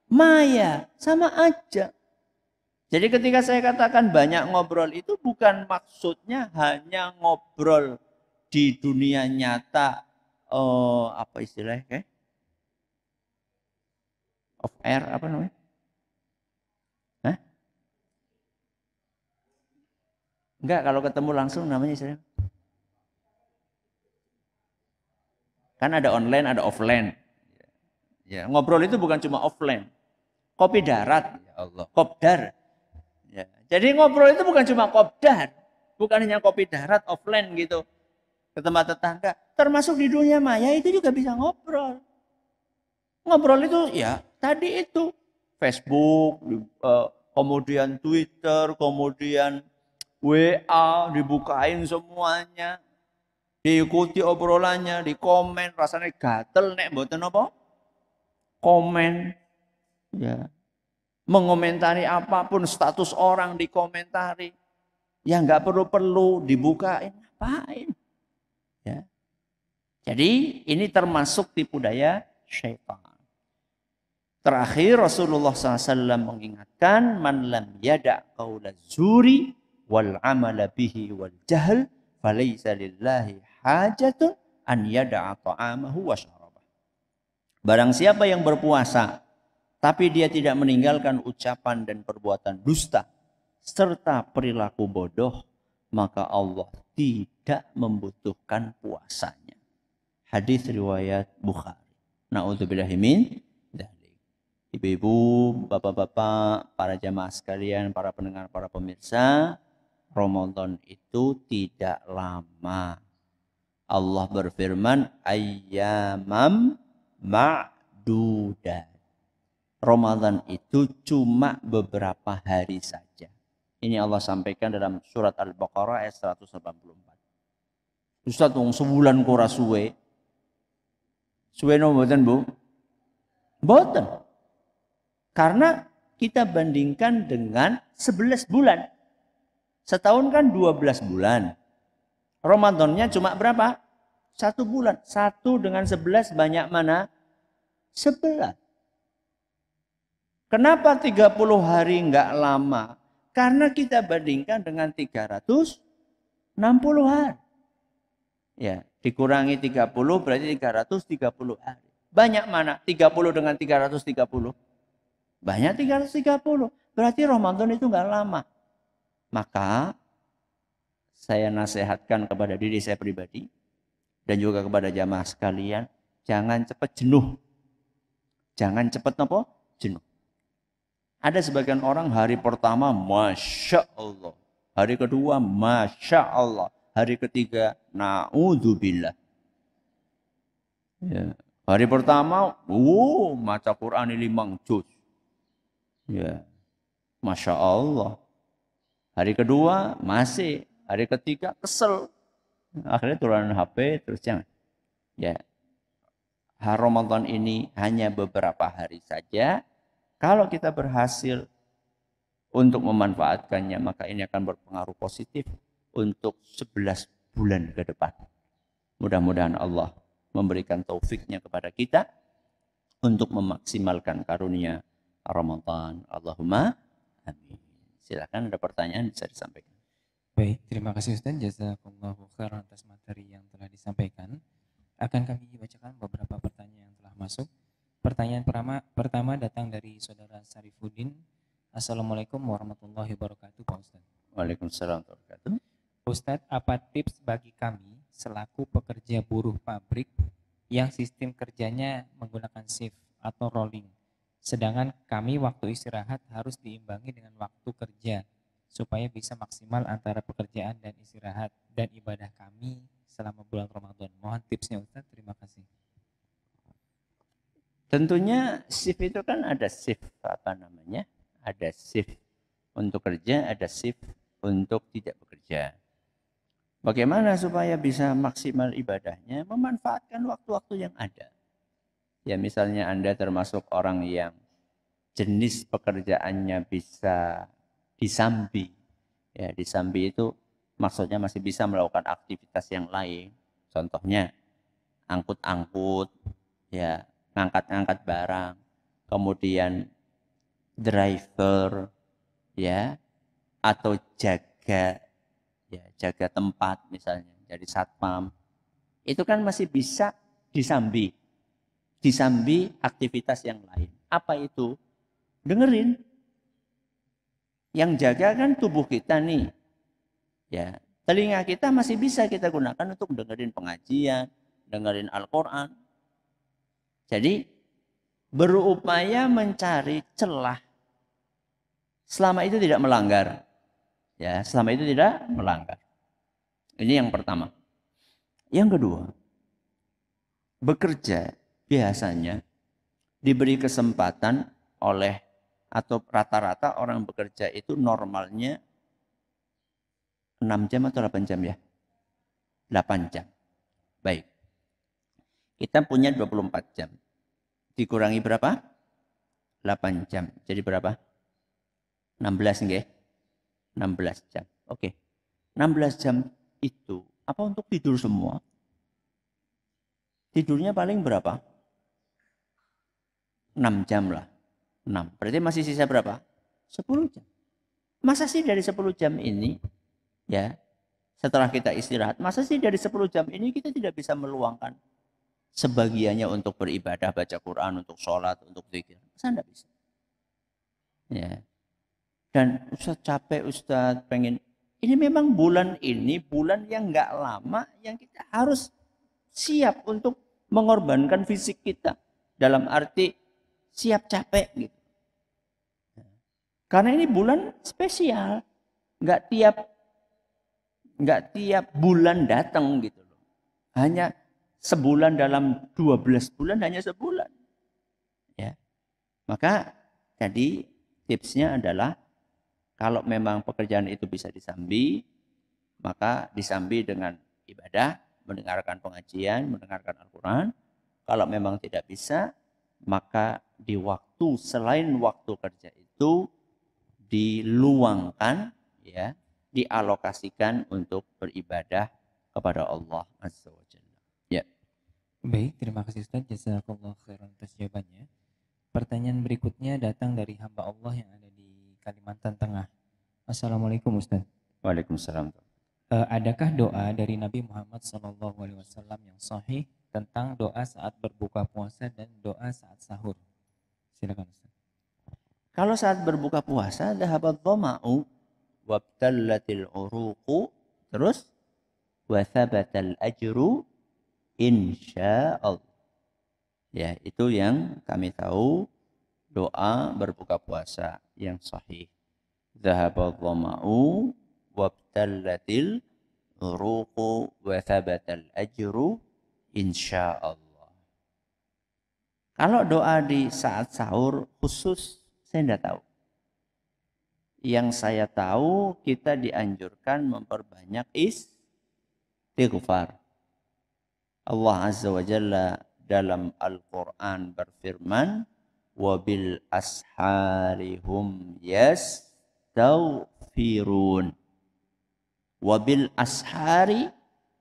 Speaker 1: maya, sama aja. Jadi ketika saya katakan banyak ngobrol itu bukan maksudnya hanya ngobrol di dunia nyata, apa istilahnya? Off air apa namanya? Hah? Enggak, kalau ketemu langsung namanya istilah. Kan ada online, ada offline. Ya, ngobrol itu bukan cuma offline. Kopi darat, ya Allah, kopdar. Ya. Jadi ngobrol itu bukan cuma kopdar, bukan hanya kopi darat offline gitu ke tempat tetangga. Termasuk di dunia maya itu juga bisa ngobrol. Ngobrol itu ya tadi itu Facebook, kemudian Twitter, kemudian WA dibukain semuanya, diikuti obrolannya, di komen, rasanya gatel nek mboten apa? Komen, ya. Mengomentari apapun status orang dikomentari, yang nggak perlu dibukain, ngapain? Ya. Jadi ini termasuk tipu daya syaitan. Terakhir Rasulullah SAW mengingatkan, man lam yada' qawla zuri wal amala bihi wal jahl falaysa lillahi hajatun an yada'a ta'amahu wa syarabah. Barang siapa yang berpuasa tapi dia tidak meninggalkan ucapan dan perbuatan dusta serta perilaku bodoh, maka Allah tidak membutuhkan puasanya. Hadis riwayat Bukhari. Na'udzubillahi min dzalik. Ibu-ibu, bapak-bapak, para jamaah sekalian, para pendengar, para pemirsa, Ramadan itu tidak lama. Allah berfirman, ayyamam ma'dudat. Ramadan itu cuma beberapa hari saja. Ini Allah sampaikan dalam surat Al-Baqarah ayat 184. Ustaz, sebulan kura suwe. Suwe no mboten, Bu? Mboten. Karena kita bandingkan dengan 11 bulan. Setahun kan 12 bulan. Ramadannya cuma berapa? 1 bulan. 1 dengan 11 banyak mana? 11. Kenapa 30 hari enggak lama? Karena kita bandingkan dengan 360 hari. Ya, dikurangi 30 berarti 330 hari. Banyak mana? 30 dengan 330. Banyak 330. Berarti Ramadan itu enggak lama. Maka saya nasihatkan kepada diri saya pribadi dan juga kepada jamaah sekalian, jangan cepat jenuh. Jangan cepat apa? Jenuh. Ada sebagian orang hari pertama Masya Allah. Hari kedua Masya Allah. Hari ketiga na'udzubillah. Ya. Hari pertama maca Quran 5 juz. Ya. Masya Allah. Hari kedua masih. Hari ketiga kesel. Akhirnya turunan HP terus jangan. Ya. Ramadan ini hanya beberapa hari saja. Kalau kita berhasil untuk memanfaatkannya, maka ini akan berpengaruh positif untuk 11 bulan ke depan. Mudah-mudahan Allah memberikan taufiknya kepada kita untuk memaksimalkan karunia Ramadan. Allahumma amin. Silakan ada pertanyaan bisa disampaikan.
Speaker 2: Baik, terima kasih Ustaz. Jazakumullahu khairan atas materi yang telah disampaikan. Akan kami bacakan beberapa pertanyaan yang telah masuk. Pertanyaan pertama datang dari Saudara Sarifuddin. Assalamualaikum warahmatullahi wabarakatuh, Pak Ustaz.
Speaker 1: Waalaikumsalam warahmatullahi wabarakatuh.
Speaker 2: Ustaz, apa tips bagi kami selaku pekerja buruh pabrik yang sistem kerjanya menggunakan shift atau rolling, sedangkan kami waktu istirahat harus diimbangi dengan waktu kerja supaya bisa maksimal antara pekerjaan dan istirahat dan ibadah kami selama bulan Ramadan. Mohon tipsnya Ustaz, terima kasih.
Speaker 1: Tentunya shift itu kan ada shift ada shift untuk kerja, ada shift untuk tidak bekerja. Bagaimana supaya bisa maksimal ibadahnya? Memanfaatkan waktu-waktu yang ada. Ya misalnya Anda termasuk orang yang jenis pekerjaannya bisa disambi. Ya disambi itu maksudnya masih bisa melakukan aktivitas yang lain. Contohnya angkut-angkut, ya ngangkat-ngangkat barang, kemudian driver, ya, atau jaga tempat misalnya, jadi satpam, itu kan masih bisa disambi aktivitas yang lain. Apa itu? Dengerin. Yang jaga kan tubuh kita nih, Ya, telinga kita masih bisa kita gunakan untuk dengerin pengajian, dengerin Al-Quran. Jadi berupaya mencari celah selama itu tidak melanggar. Ya, selama itu tidak melanggar. Ini yang pertama. Yang kedua, bekerja biasanya diberi kesempatan oleh atau rata-rata orang bekerja itu normalnya 6 jam atau 8 jam ya? 8 jam. Baik. Kita punya 24 jam. Dikurangi berapa? 8 jam. Jadi berapa? 16 nggih? 16 jam. Oke. 16 jam itu apa untuk tidur semua? Tidurnya paling berapa? 6 jam lah. 6. Berarti masih sisa berapa? 10 jam. Masa sih dari 10 jam ini ya, setelah kita istirahat, masa sih dari 10 jam ini kita tidak bisa meluangkan sebagiannya untuk beribadah, baca Quran, untuk sholat, untuk zikir? Masa tidak bisa? Ya. Dan Ustaz capek, Ustaz pengen. Ini memang bulan ini, bulan yang nggak lama, yang kita harus siap untuk mengorbankan fisik kita. Dalam arti siap capek gitu. Karena ini bulan spesial. Nggak tiap bulan datang gitu loh. Hanya sebulan dalam 12 bulan, hanya sebulan. Ya. Maka jadi tipsnya adalah kalau memang pekerjaan itu bisa disambi, maka disambi dengan ibadah, mendengarkan pengajian, mendengarkan Al-Quran. Kalau memang tidak bisa, maka di waktu selain waktu kerja itu diluangkan, ya, dialokasikan untuk beribadah kepada Allah Azza wa Jalla. Ya.
Speaker 2: Baik, terima kasih Ustaz. Jazakallah khairan atas jawabannya. Pertanyaan berikutnya datang dari hamba Allah yang ada di Kalimantan Tengah. Assalamualaikum Ustaz.
Speaker 1: Waalaikumsalam.
Speaker 2: Adakah doa dari Nabi Muhammad SAW yang sahih tentang doa saat berbuka puasa dan doa saat sahur? Silakan Ustaz.
Speaker 1: Kalau saat berbuka puasa, dhahabat dhama'u wabtallatil uruqu, terus wa thabatal ajru insyaallah. Ya, itu yang kami tahu doa berbuka puasa yang sahih. Dhahabat dhama'u wabtallatil uruqu wa thabatal ajru insyaallah. Kalau doa di saat sahur khusus saya tidak tahu. Yang saya tahu kita dianjurkan memperbanyak istighfar. Allah Azza wa Jalla dalam Al-Quran berfirman, wabil asharihum yastaghfirun. Wabil ashari,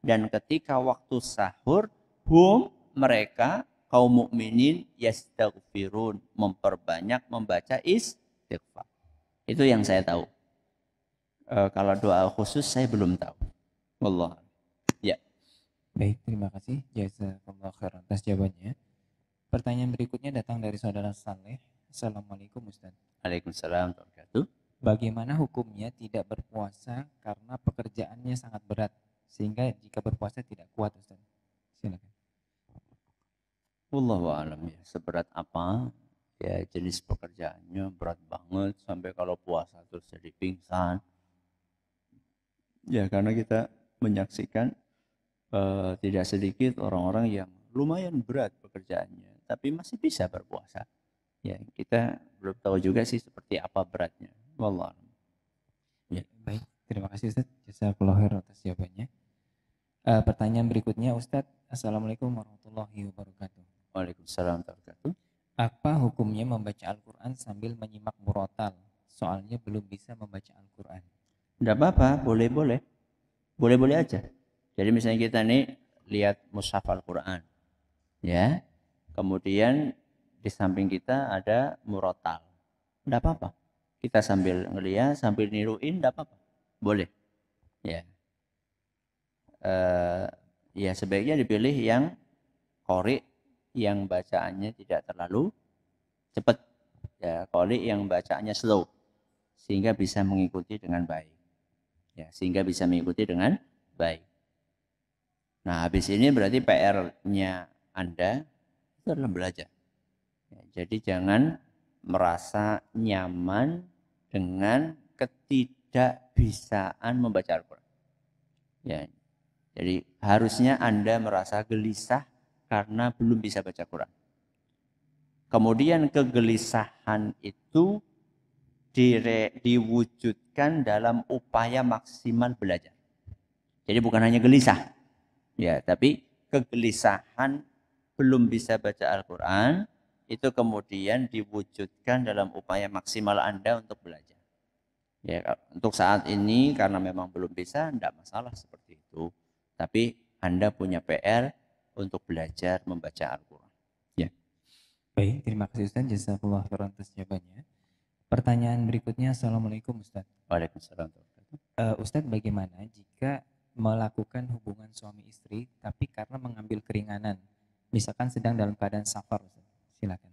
Speaker 1: dan ketika waktu sahur, hum mereka kaum mukminin yastaghfirun, memperbanyak membaca istighfar. Itu yang saya tahu. Kalau doa khusus saya belum tahu. Wallah. Ya.
Speaker 2: Baik, terima kasih. Jazakallah khairan atas jawabannya. Pertanyaan berikutnya datang dari saudara Saleh. Assalamualaikum Ustaz.
Speaker 1: Waalaikumsalam warahmatullahi wabarakatuh.
Speaker 2: Bagaimana hukumnya tidak berpuasa karena pekerjaannya sangat berat sehingga jika berpuasa tidak kuat Ustaz? Silakan.
Speaker 1: Wallahu a'lam ya. Seberat apa ya jenis pekerjaannya, berat banget sampai kalau puasa terus jadi pingsan. Ya karena kita menyaksikan tidak sedikit orang-orang yang lumayan berat pekerjaannya tapi masih bisa berpuasa. Ya kita belum tahu juga sih seperti apa beratnya. Wallahu a'lam.
Speaker 2: Ya, baik. Terima kasih Ustaz. Jazakallah khairan atas jawabannya. Pertanyaan berikutnya Ustaz. Assalamualaikum warahmatullahi wabarakatuh.
Speaker 1: Waalaikumsalam warahmatullahi wabarakatuh.
Speaker 2: Apa hukumnya membaca Al-Quran sambil menyimak murotal? Soalnya belum bisa membaca Al-Quran.
Speaker 1: Tidak apa-apa, boleh-boleh. Boleh-boleh aja. Jadi misalnya kita nih lihat mushaf Al-Quran. Ya. Kemudian di samping kita ada murotal. Tidak apa-apa. Kita sambil ngeliat, sambil niruin, tidak apa-apa. Boleh. Ya. Ya sebaiknya dipilih yang qori, yang bacaannya tidak terlalu cepat, ya qori yang bacaannya slow sehingga bisa mengikuti dengan baik. Ya, sehingga bisa mengikuti dengan baik. Nah, habis ini berarti PR-nya Anda itu adalah belajar. Ya, jadi jangan merasa nyaman dengan ketidakbisaan membaca Al-Quran. Ya, jadi harusnya Anda merasa gelisah karena belum bisa baca Quran. Kemudian kegelisahan itu diwujudkan dalam upaya maksimal belajar. Jadi bukan hanya gelisah, ya, tapi kegelisahan belum bisa baca Al-Quran itu kemudian diwujudkan dalam upaya maksimal Anda untuk belajar. Ya, untuk saat ini karena memang belum bisa, tidak masalah seperti itu. Tapi Anda punya PR untuk belajar membaca Al-Quran. Ya.
Speaker 2: Baik, terima kasih Ustaz. Jazakallah khairan atas jawabannya. Pertanyaan berikutnya, Assalamualaikum Ustaz.
Speaker 1: Waalaikumsalam.
Speaker 2: Ustaz, bagaimana jika melakukan hubungan suami istri tapi karena mengambil keringanan, misalkan sedang dalam keadaan safar, Ustaz? Silakan.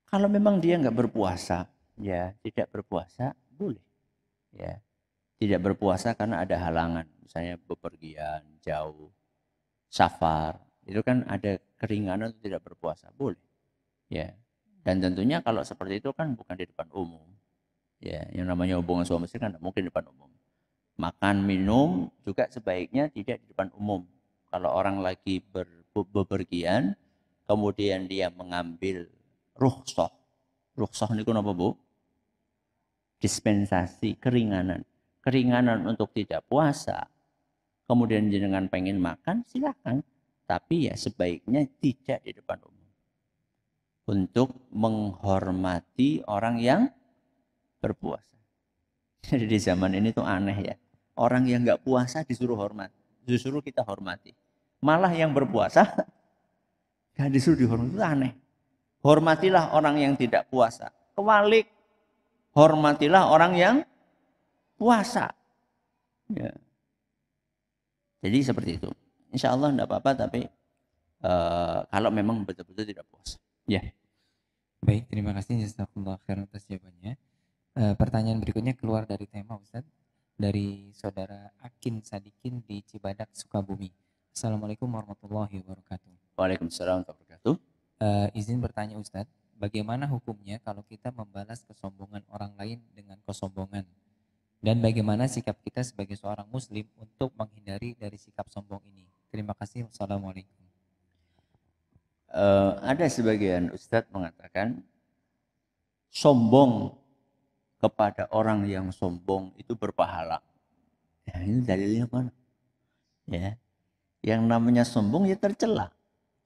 Speaker 1: Kalau memang dia nggak berpuasa, ya tidak berpuasa boleh. Ya, tidak berpuasa karena ada halangan, misalnya bepergian jauh, safar, itu kan ada keringanan untuk tidak berpuasa, boleh. Ya, dan tentunya kalau seperti itu kan bukan di depan umum. Ya, yang namanya hubungan suami istri kan tidak mungkin di depan umum. Makan minum juga sebaiknya tidak di depan umum. Kalau orang lagi bepergian, kemudian dia mengambil rukhsah. Rukhsah itu apa, Bu? Dispensasi, keringanan. Keringanan untuk tidak puasa. Kemudian jenengan pengen makan, silakan. Tapi ya sebaiknya tidak di depan umum. Untuk menghormati orang yang berpuasa. Jadi di zaman ini tuh aneh ya. Orang yang nggak puasa disuruh hormat. Justru kita hormati. Malah yang berpuasa gak disuruh dihormati, itu aneh. Hormatilah orang yang tidak puasa. Kebalik, hormatilah orang yang puasa. Ya. Jadi seperti itu. Insya Allah tidak apa-apa, tapi kalau memang betul-betul tidak puasa. Ya.
Speaker 2: Baik, terima kasih. Jazakallah khairan atas jawabannya. Pertanyaan berikutnya keluar dari tema, Ustaz. Dari saudara Akin Sadikin di Cibadak, Sukabumi. Assalamualaikum warahmatullahi wabarakatuh.
Speaker 1: Waalaikumsalam warahmatullahi wabarakatuh.
Speaker 2: Izin bertanya Ustadz, bagaimana hukumnya kalau kita membalas kesombongan orang lain dengan kesombongan? Dan bagaimana sikap kita sebagai seorang muslim untuk menghindari dari sikap sombong ini? Terima kasih. Wassalamualaikum.
Speaker 1: Ada sebagian ustadz mengatakan sombong kepada orang yang sombong itu berpahala. Ya, ini dalilnya mana? Ya. Yang namanya sombong ya tercela.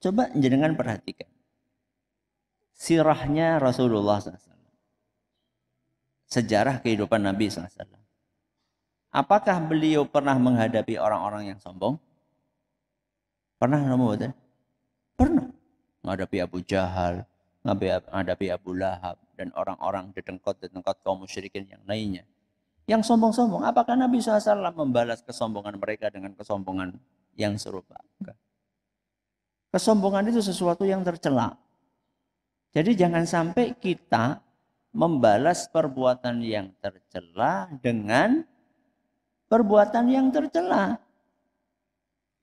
Speaker 1: Coba jenengan perhatikan. Sirahnya Rasulullah SAW. Sejarah kehidupan Nabi SAW. Apakah beliau pernah menghadapi orang-orang yang sombong? Pernah nemu? Pernah. Menghadapi Abu Jahal, menghadapi Abu Lahab, dan orang-orang dedengkot kaum musyrikin yang lainnya. Yang sombong-sombong, apakah Nabi SAW membalas kesombongan mereka dengan kesombongan yang serupa? Enggak. Kesombongan itu sesuatu yang tercela. Jadi jangan sampai kita membalas perbuatan yang tercela dengan perbuatan yang tercela.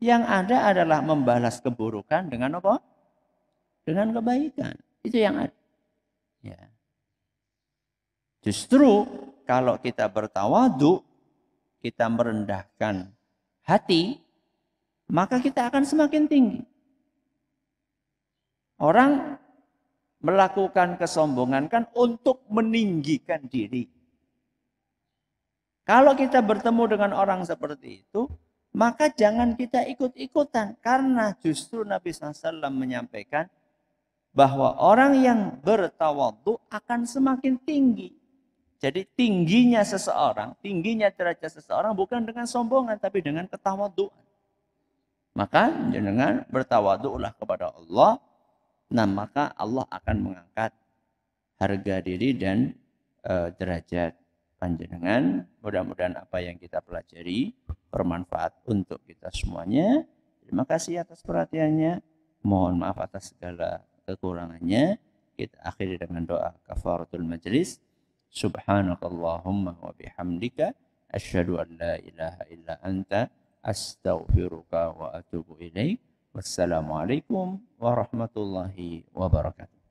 Speaker 1: Yang ada adalah membalas keburukan dengan apa? Dengan kebaikan. Itu yang ada. Ya. Justru kalau kita bertawadu, kita merendahkan hati, maka kita akan semakin tinggi. Orang melakukan kesombongan kan untuk meninggikan diri. Kalau kita bertemu dengan orang seperti itu, maka jangan kita ikut-ikutan. Karena justru Nabi SAW menyampaikan bahwa orang yang bertawadhu akan semakin tinggi. Jadi tingginya seseorang, tingginya derajat seseorang bukan dengan sombongan, tapi dengan ketawadhuan. Maka jangan bertawadhulah kepada Allah. Nah, maka Allah akan mengangkat harga diri dan derajat panjenengan. Mudah-mudahan apa yang kita pelajari bermanfaat untuk kita semuanya. Terima kasih atas perhatiannya. Mohon maaf atas segala kekurangannya. Kita akhiri dengan doa kafaratul majlis. Subhanakallahumma wa bihamdika asyhadu an la ilaha illa anta astaghfiruka wa atubu ilaik. Wassalamualaikum warahmatullahi wabarakatuh.